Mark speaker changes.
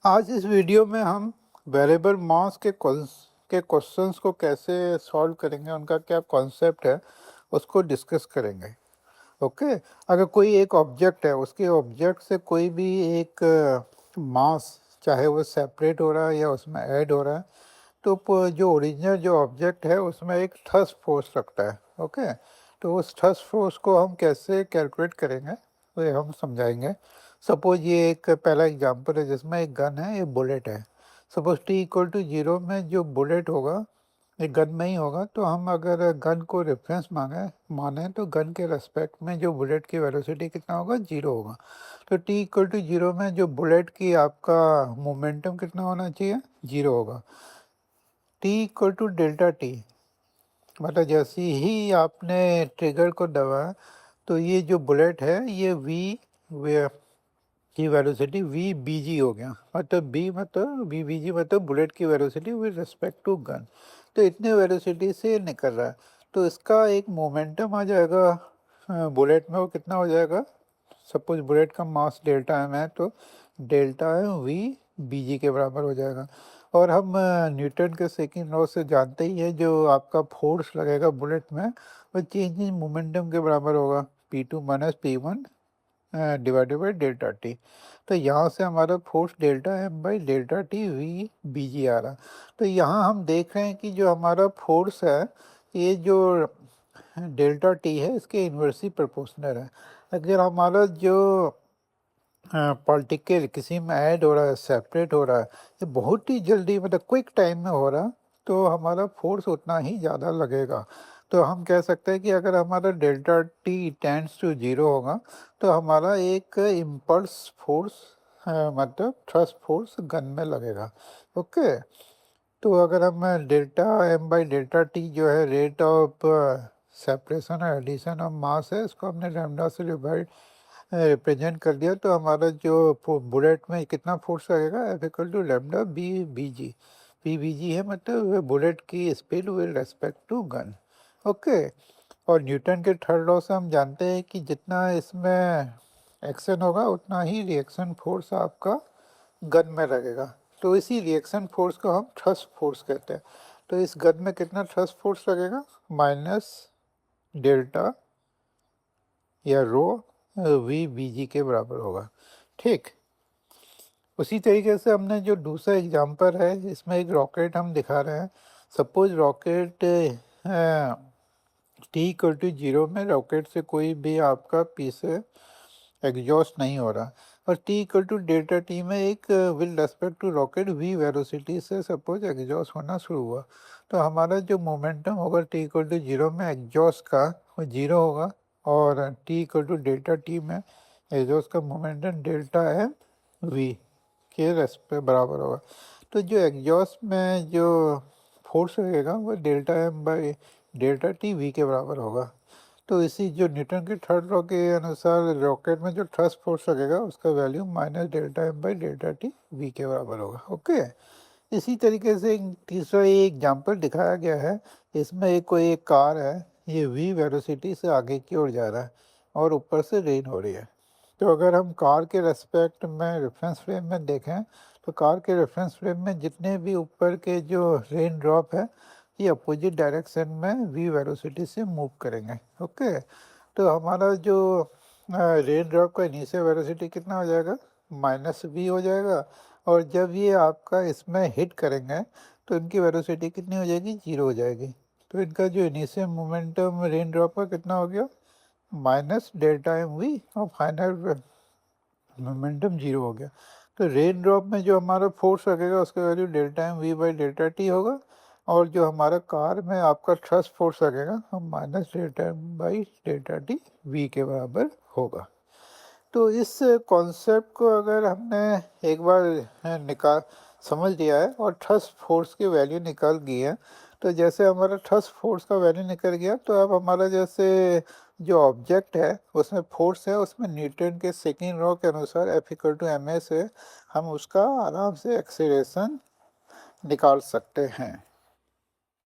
Speaker 1: आज इस वीडियो में हम वेरिएबल मास के क्वेश्चंस को कैसे सॉल्व करेंगे, उनका क्या कॉन्सेप्ट है उसको डिस्कस करेंगे। ओके। अगर कोई एक ऑब्जेक्ट है, उसके ऑब्जेक्ट से कोई भी एक मास, चाहे वो सेपरेट हो रहा है या उसमें ऐड हो रहा है, तो जो ओरिजिनल जो ऑब्जेक्ट है उसमें एक थ्रस्ट फोर्स रखता है। ओके। तो उस थ्रस्ट फोर्स को हम कैसे कैलकुलेट करेंगे वो हम समझाएंगे। सपोज ये एक पहला एग्जांपल है जिसमें एक गन है, एक बुलेट है। सपोज t=0 में जो बुलेट होगा ये गन में ही होगा, तो हम अगर गन को रेफरेंस माने तो गन के रेस्पेक्ट में जो बुलेट की वेलोसिटी कितना होगा, 0 होगा। तो t=0 में जो बुलेट की आपका मोमेंटम कितना होना चाहिए, 0 होगा। t=Δt, मतलब जैसे ही आपने ट्रिगर को दबाया तो ये जो बुलेट है ये की वेलोसिटी वी बी जी हो गया। मतलब बी मतलब वी बी जी मतलब बुलेट की velocity with respect to gun. तो इतने वेलोसिटी से निकल रहा है, तो इसका एक मोमेंटम आ जाएगा बुलेट में। वो कितना हो जाएगा, सपोज बुलेट का मास डेल्टा एम है तो डेल्टा एम वी बी जी के बराबर हो जाएगा। और हम न्यूटन के सेकंड लॉ से जानते ही है, जो आपका फोर्स लगेगा बुलेट में वो चेंज इन मोमेंटम के बराबर होगा, P2 - P1 divided by delta T. तो यहाँ से हमारा force delta M by delta T V B G आ रहा। तो यहाँ हम देख रहे हैं कि जो हमारा फोर्स है ये जो डेल्टा टी है इसके इन्वर्सली प्रोपोर्शनल है। अगर हमारा जो पार्टिकल किसी में ऐड हो रहा है, सेपरेट हो रहा है, ये बहुत ही जल्दी मतलब क्विक टाइम में हो रहा, तो हमारा फोर्स उतना ही ज़्यादा लगेगा। तो हम कह सकते हैं कि अगर हमारा डेल्टा टी टेंड्स टू 0 होगा तो हमारा एक इम्पल्स फोर्स मतलब थ्रस्ट फोर्स गन में लगेगा। ओके। तो अगर हम delta M by delta T जो है रेट ऑफ सेपरेशन और एडिशन ऑफ मास है, इसको हमने लैम्डा से डिवाइड रिप्रेजेंट कर दिया, तो हमारा जो बुलेट में कितना फोर्स लगेगा, F=λ बी बी जी। बी बी जी है मतलब बुलेट की speed with respect to gun. Okay. और न्यूटन के थर्ड लॉ से हम जानते हैं कि जितना इसमें एक्शन होगा उतना ही रिएक्शन फोर्स आपका गन में लगेगा। तो इसी रिएक्शन फोर्स को हम थ्रस्ट फोर्स कहते हैं। तो इस गन में कितना थ्रस्ट फोर्स लगेगा, माइनस डेल्टा या रो वी बी जी के बराबर होगा। ठीक। उसी तरीके से हमने जो दूसरा एग्जांपल है इसमें एक रॉकेट हम दिखा रहे हैं। सपोज रॉकेट t=0 में रॉकेट से कोई भी आपका पीछे एग्जॉस्ट नहीं हो रहा, और t=डेल्टा टी में एक with respect to rocket v velocity से सपोज एग्जॉस्ट होना शुरू हुआ, तो हमारा जो मोमेंटम होगा t=0 में एग्जॉस्ट का वो 0 होगा, और t=डेल्टा टी में एग्जॉस्ट का मोमेंटम डेल्टा एम वी के रेस्पेक्ट बराबर होगा। तो जो एग्जॉस्ट में जो फोर्स लगेगा वो delta M by delta T v के बराबर होगा। तो इसी जो न्यूटन के थर्ड लॉ के अनुसार रॉकेट में जो थ्रस्ट फोर्स लगेगा उसका value minus delta M by delta T v के बराबर होगा। ओके। इसी तरीके से एक तीसरा ये एग्जांपल दिखाया गया है। इसमें एक कोई एक कार है, ये वी वेलोसिटी से आगे की ओर जा रहा है और ऊपर से रेन हो रही है। तो अगर हम कार के रेस्पेक्ट में रेफरेंस फ्रेम में देखें तो कार के रेफरेंस फ्रेम में जितने भी ऊपर के जो रेन ड्रॉप है ये अपोजिट डायरेक्शन में वी वेलोसिटी से मूव करेंगे। ओके। तो हमारा जो रेन ड्रॉप का इनिशियल वेलोसिटी कितना हो जाएगा, माइनस वी हो जाएगा, और जब ये आपका इसमें हिट करेंगे तो इनकी वेलोसिटी कितनी हो जाएगी, 0 हो जाएगी। तो इनका जो इनिशियल मोमेंटम रेन ड्रॉप का कितना हो गया, माइनस डेल्टा एम वी, और फाइनल मोमेंटम 0 हो गया। तो रेन ड्रॉप में जो हमारा फोर्स लगेगा उसका value delta m v by delta t होगा, और जो हमारा कार में आपका थ्रस्ट फोर्स लगेगा हम minus delta M by delta T v के बराबर होगा। तो इस कॉन्सेप्ट को अगर हमने एक बार निकाल समझ लिया है और थ्रस्ट फोर्स की वैल्यू निकाल गई है, तो जैसे हमारा थ्रस्ट फोर्स का वैल्यू निकल गया तो अब हमारा जैसे जो ऑब्जेक्ट है उसमें फोर्स है, उसमें न्यूटन के सेकेंड लॉ के अनुसार F=ma से हम उसका आराम से एक्सीलरेशन निकाल सकते हैं।